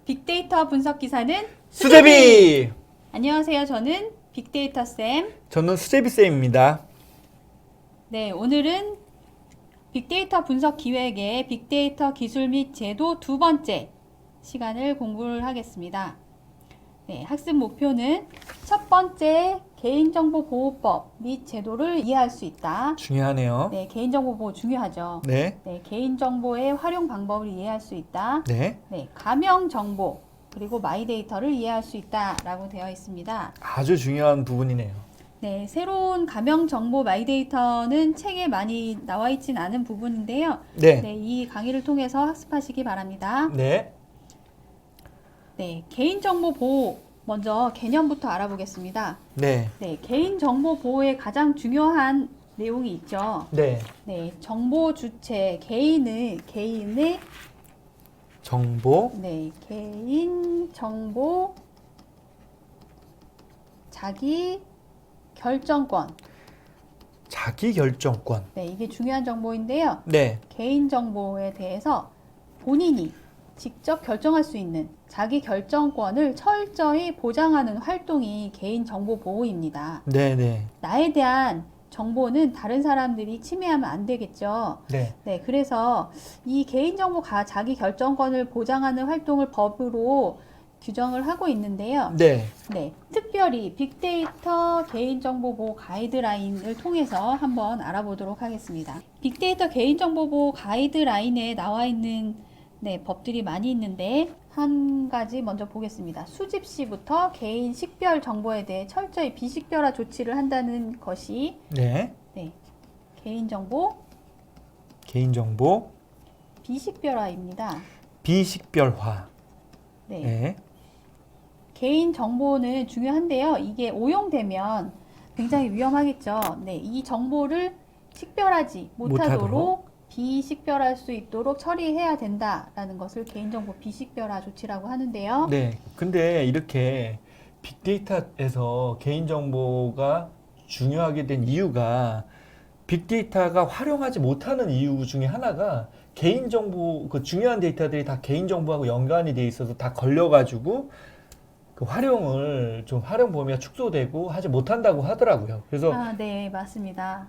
빅데이터 분석 기사는 수제비! 안녕하세요. 저는 빅데이터 쌤. 저는 수제비 쌤입니다. 네, 오늘은 빅데이터 분석 기획의 빅데이터 기술 및 제도 두 번째 시간을 공부를 하겠습니다. 네, 학습 목표는 첫 번째 개인정보보호법 및 제도를 이해할 수 있다. 중요하네요. 네, 개인정보 보호 중요하죠. 네. 네, 개인정보의 활용 방법을 이해할 수 있다. 네. 네, 가명 정보 그리고 마이데이터를 이해할 수 있다라고 되어 있습니다. 아주 중요한 부분이네요. 네, 새로운 가명 정보 마이데이터는 책에 많이 나와 있진 않은 부분인데요. 네. 네, 이 강의를 통해서 학습하시기 바랍니다. 네. 네, 개인정보 보호 먼저 개념부터 알아보겠습니다. 네. 네, 개인정보 보호의 가장 중요한 내용이 있죠. 네. 네, 정보 주체 개인의 정보, 개인 정보 자기 결정권. 자기 결정권. 네, 이게 중요한 정보인데요. 네. 개인 정보에 대해서 본인이 직접 결정할 수 있는 자기 결정권을 철저히 보장하는 활동이 개인 정보 보호입니다. 네, 네. 나에 대한 정보는 다른 사람들이 침해하면 안 되겠죠. 네. 네, 그래서 이 개인정보가 자기 결정권을 보장하는 활동을 법으로 규정을 하고 있는데요. 네. 네, 특별히 빅데이터 개인정보 보호 가이드라인을 통해서 한번 알아보도록 하겠습니다. 빅데이터 개인정보 보호 가이드라인에 나와 있는 법들이 많이 있는데 한 가지 먼저 보겠습니다. 수집 시부터 개인 식별 정보에 대해 철저히 비식별화 조치를 한다는 것이 네. 개인정보 개인정보, 비식별화입니다. 비식별화. 네. 네. 개인 정보는 중요한데요. 이게 오용되면 굉장히 위험하겠죠. 네, 이 정보를 식별하지 못하도록 비식별할 수 있도록 처리해야 된다라는 것을 개인정보 비식별화 조치라고 하는데요. 네. 근데 이렇게 빅데이터에서 개인정보가 중요하게 된 이유가 빅데이터가 활용하지 못하는 이유 중에 하나가 개인정보, 그 중요한 데이터들이 다 개인정보하고 연관이 돼 있어서 다 걸려가지고 그 활용을 좀 활용 범위가 축소되고 하지 못한다고 하더라고요. 네, 맞습니다.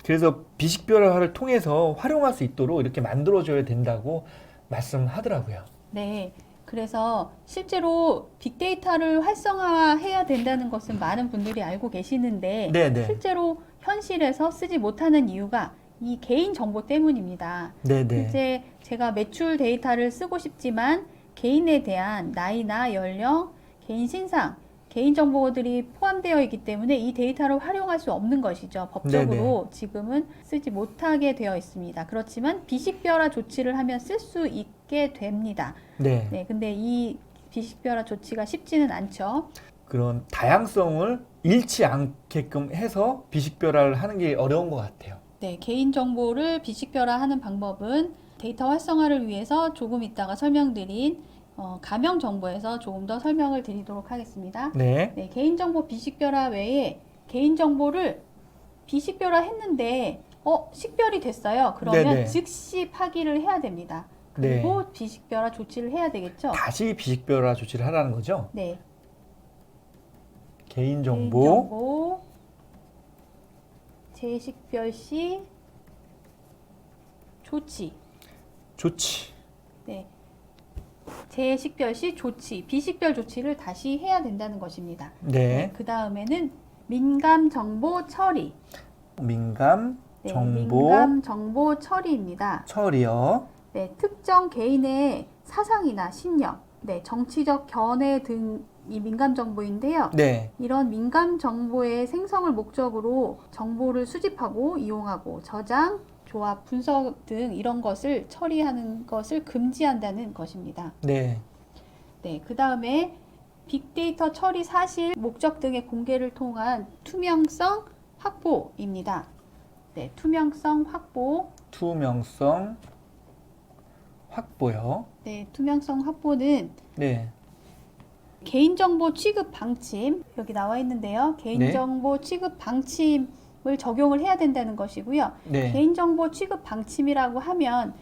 그래서 비식별화를 통해서 활용할 수 있도록 이렇게 만들어줘야 된다고 말씀하더라고요. 네, 그래서 실제로 빅데이터를 활성화해야 된다는 것은 많은 분들이 알고 계시는데 네네. 실제로 현실에서 쓰지 못하는 이유가 이 개인 정보 때문입니다. 네네. 이제 제가 매출 데이터를 쓰고 싶지만 개인에 대한 나이나 연령, 개인 신상, 개인 정보들이 포함되어 있기 때문에 이 데이터를 활용할 수 없는 것이죠. 법적으로 지금은 쓰지 못하게 되어 있습니다. 그렇지만 비식별화 조치를 하면 쓸 수 있게 됩니다. 네. 네, 근데 이 비식별화 조치가 쉽지는 않죠. 그런 다양성을 잃지 않게끔 해서 비식별화를 하는 게 어려운 것 같아요. 네, 개인 정보를 비식별화하는 방법은 데이터 활성화를 위해서 조금 이따가 설명드린 가명 정보에서 조금 더 설명을 드리도록 하겠습니다. 네. 네, 개인정보 비식별화 외에 개인정보를 비식별화 했는데 식별이 됐어요. 그러면 네네. 즉시 파기를 해야 됩니다. 그리고 비식별화 조치를 해야 되겠죠. 다시 비식별화 조치를 하라는 거죠? 네. 개인정보, 재식별 시 조치. 네. 재식별 시 조치, 비식별 조치를 다시 해야 된다는 것입니다. 네. 그 다음에는 민감 정보 처리. 민감 정보 민감 정보 처리입니다. 처리요. 네, 특정 개인의 사상이나 신념, 정치적 견해 등이 민감 정보인데요. 네. 이런 민감 정보의 생성을 목적으로 정보를 수집하고 이용하고 저장, 조합, 분석 등 이런 것을 처리하는 것을 금지한다는 것입니다. 네. 네, 그 다음에 빅데이터 처리 사실, 목적 등의 공개를 통한 투명성 확보입니다. 네, 투명성 확보. 투명성 확보요. 네, 투명성 확보는 네. 개인정보 취급 방침, 여기 나와 있는데요. 개인정보 취급 방침을 적용을 해야 된다는 것이고요. 네. 개인정보 취급 방침이라고 하면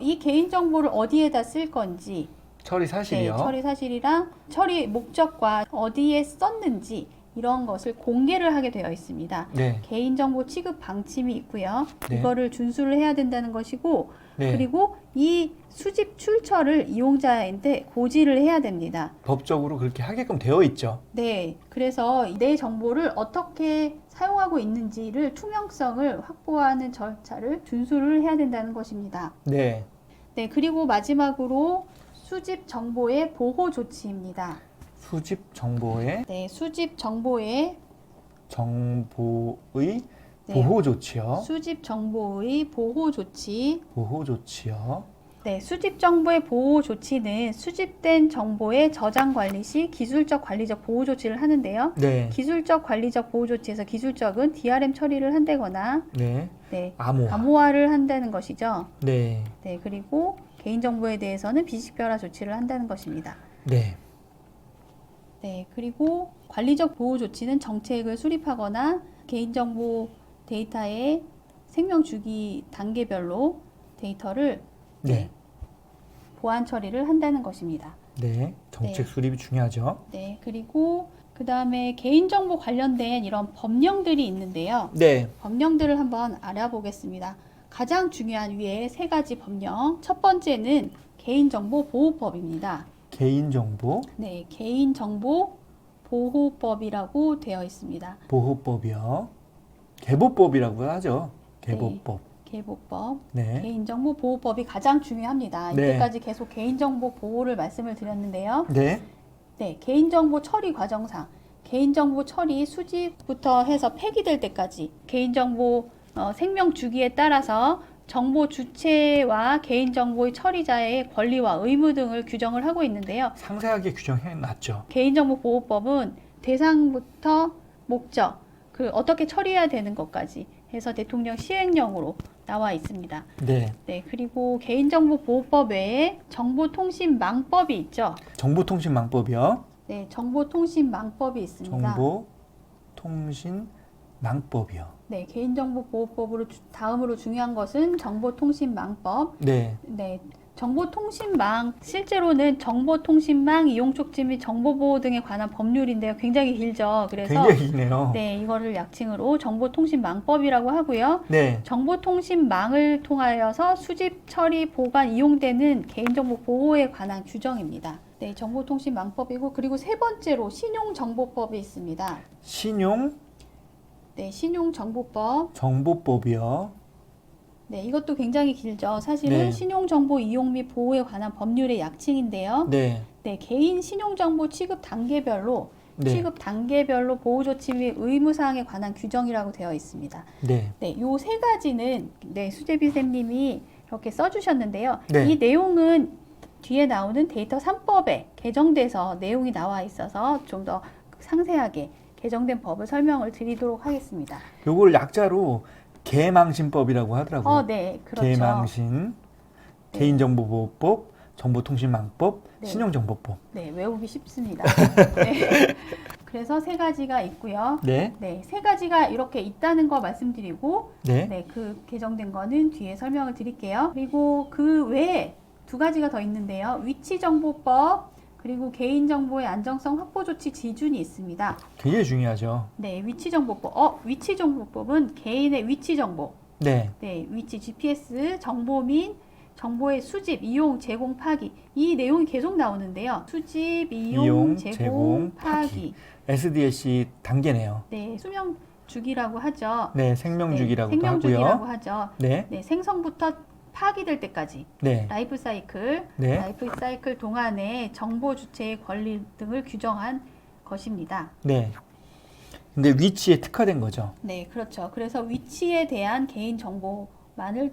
이 개인정보를 어디에다 쓸 건지, 처리 사실이요. 네, 처리 사실이랑 처리 목적과 어디에 썼는지 이런 것을 공개를 하게 되어 있습니다. 네. 개인정보 취급 방침이 있고요. 네. 이거를 준수를 해야 된다는 것이고 네. 그리고 이 수집 출처를 이용자한테 고지를 해야 됩니다. 법적으로 그렇게 하게끔 되어 있죠. 네, 그래서 내 정보를 어떻게 사용하고 있는지를 투명성을 확보하는 절차를 준수를 해야 된다는 것입니다. 네. 네, 그리고 마지막으로 수집 정보의 보호 조치입니다. 수집 정보의 네, 수집 정보의 네, 보호 조치요. 수집 정보의 보호 조치. 보호 조치요. 네, 수집 정보의 보호 조치는 수집된 정보의 저장 관리 시 기술적 관리적 보호 조치를 하는데요. 네. 기술적 관리적 보호 조치에서 기술적은 DRM 처리를 한다거나 네. 네, 암호화. 암호화를 한다는 것이죠. 네. 네, 그리고 개인정보에 대해서는 비식별화 조치를 한다는 것입니다. 네. 네, 그리고 관리적 보호 조치는 정책을 수립하거나 개인정보 데이터의 생명 주기 단계별로 데이터를 네. 보안 처리를 한다는 것입니다. 네. 정책 네. 수립이 중요하죠. 네, 그리고 그 다음에 개인정보 관련된 이런 법령들이 있는데요. 네. 법령들을 한번 알아보겠습니다. 가장 중요한 위에 세 가지 법령. 첫 번째는 개인정보 보호법입니다. 개인정보 네, 개인정보 보호법이라고 되어 있습니다. 보호법이요. 개보법이라고 하죠. 개보법. 개보법. 네. 개인정보 보호법이 가장 중요합니다. 네. 이때까지 계속 개인정보 보호를 말씀을 드렸는데요. 네. 네, 개인정보 처리 과정상 개인정보 처리 수집부터 해서 폐기될 때까지 개인정보 생명 주기에 따라서 정보 주체와 개인정보의 처리자의 권리와 의무 등을 규정을 하고 있는데요. 상세하게 규정해 놨죠. 개인정보 보호법은 대상부터 목적, 그 어떻게 처리해야 되는 것까지 해서 대통령 시행령으로 나와 있습니다. 네. 네, 그리고 개인정보 보호법 외에 정보통신망법이 있죠. 정보통신망법이요. 네, 정보통신망법이 있습니다. 정보통신망법이요. 네, 개인정보 보호법으로 다음으로 중요한 것은 정보통신망법. 네. 네, 정보통신망 실제로는 정보통신망 이용 촉진 및 정보보호 등에 관한 법률인데요. 굉장히 길죠. 그래서 굉장히 기네요. 네, 이거를 약칭으로 정보통신망법이라고 하고요. 네. 정보통신망을 통하여서 수집, 처리, 보관, 이용되는 개인정보 보호에 관한 규정입니다. 네, 정보통신망법이고 그리고 세 번째로 신용정보법이 있습니다. 네, 신용정보법. 정보법이요. 네, 이것도 굉장히 길죠. 사실은 네. 신용정보 이용 및 보호에 관한 법률의 약칭인데요. 네. 네, 개인 신용정보 취급 단계별로 네. 취급 단계별로 보호 조치 및 의무 사항에 관한 규정이라고 되어 있습니다. 네. 네, 요 세 가지는 네, 수제비 쌤님이 이렇게 써주셨는데요. 네. 이 내용은 뒤에 나오는 데이터 3법에 개정돼서 내용이 나와 있어서 좀 더 상세하게 개정된 법을 설명을 드리도록 하겠습니다. 요걸 약자로 개망신법이라고 하더라고요. 네, 그렇죠. 개망신, 네. 개인정보보호법, 정보통신망법, 네. 신용정보법. 네, 외우기 쉽습니다. 네. 그래서 세 가지가 있고요. 네. 네, 세 가지가 이렇게 있다는 거 말씀드리고, 네. 네, 그 개정된 거는 뒤에 설명을 드릴게요. 그리고 그 외에 두 가지가 더 있는데요. 위치정보법, 그리고 개인정보의 안정성 확보 조치 기준이 있습니다. 굉장히 중요하죠. 네, 위치정보법. 위치정보법은 개인의 위치정보, 네. 네, 위치 GPS 정보 및 정보의 수집, 이용, 제공, 파기. 이 내용이 계속 나오는데요. 수집, 이용, 제공, 파기. SDLC 단계네요. 네, 수명 주기라고 하죠. 네, 생명주기라고도 네, 생명주기라고 하고요. 하죠. 네. 네, 생성부터 파기될 때까지 네. 라이프 사이클, 네. 라이프 사이클 동안의 정보 주체의 권리 등을 규정한 것입니다. 네. 근데 위치에 특화된 거죠. 네, 그렇죠. 그래서 위치에 대한 개인 정보만을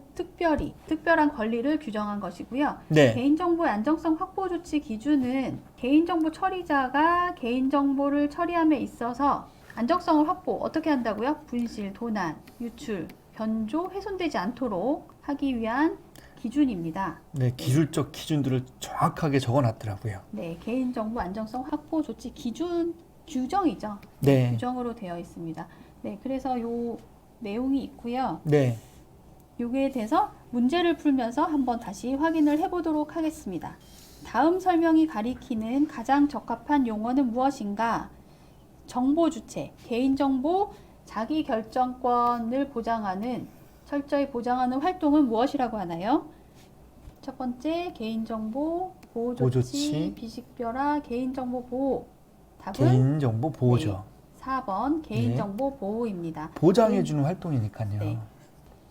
특별한 권리를 규정한 것이고요. 네. 개인정보의 안정성 확보 조치 기준은 개인정보 처리자가 개인정보를 처리함에 있어서 안정성을 확보 어떻게 한다고요? 분실, 도난, 유출, 변조, 훼손되지 않도록 하기 위한 기준입니다. 네, 기술적 기준들을 정확하게 적어놨더라고요. 네, 개인정보 안정성 확보 조치 기준 규정이죠. 네. 규정으로 되어 있습니다. 네, 그래서 요 내용이 있고요. 네. 요기에 대해서 문제를 풀면서 한번 다시 확인을 해보도록 하겠습니다. 다음 설명이 가리키는 가장 적합한 용어는 무엇인가? 정보 주체, 개인정보 자기 결정권을 보장하는 철저히 보장하는 활동은 무엇이라고 하나요? 첫 번째 개인정보 보호조치, 보호조치. 비식별화, 개인정보 보호. 답은 개인정보 보호죠. 4번 개인정보 보호입니다. 보장해주는 활동이니까요. 네.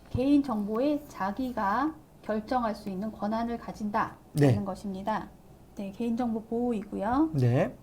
개인정보에 자기가 결정할 수 있는 권한을 가진다라는 네. 것입니다. 네, 개인정보 보호이고요. 네.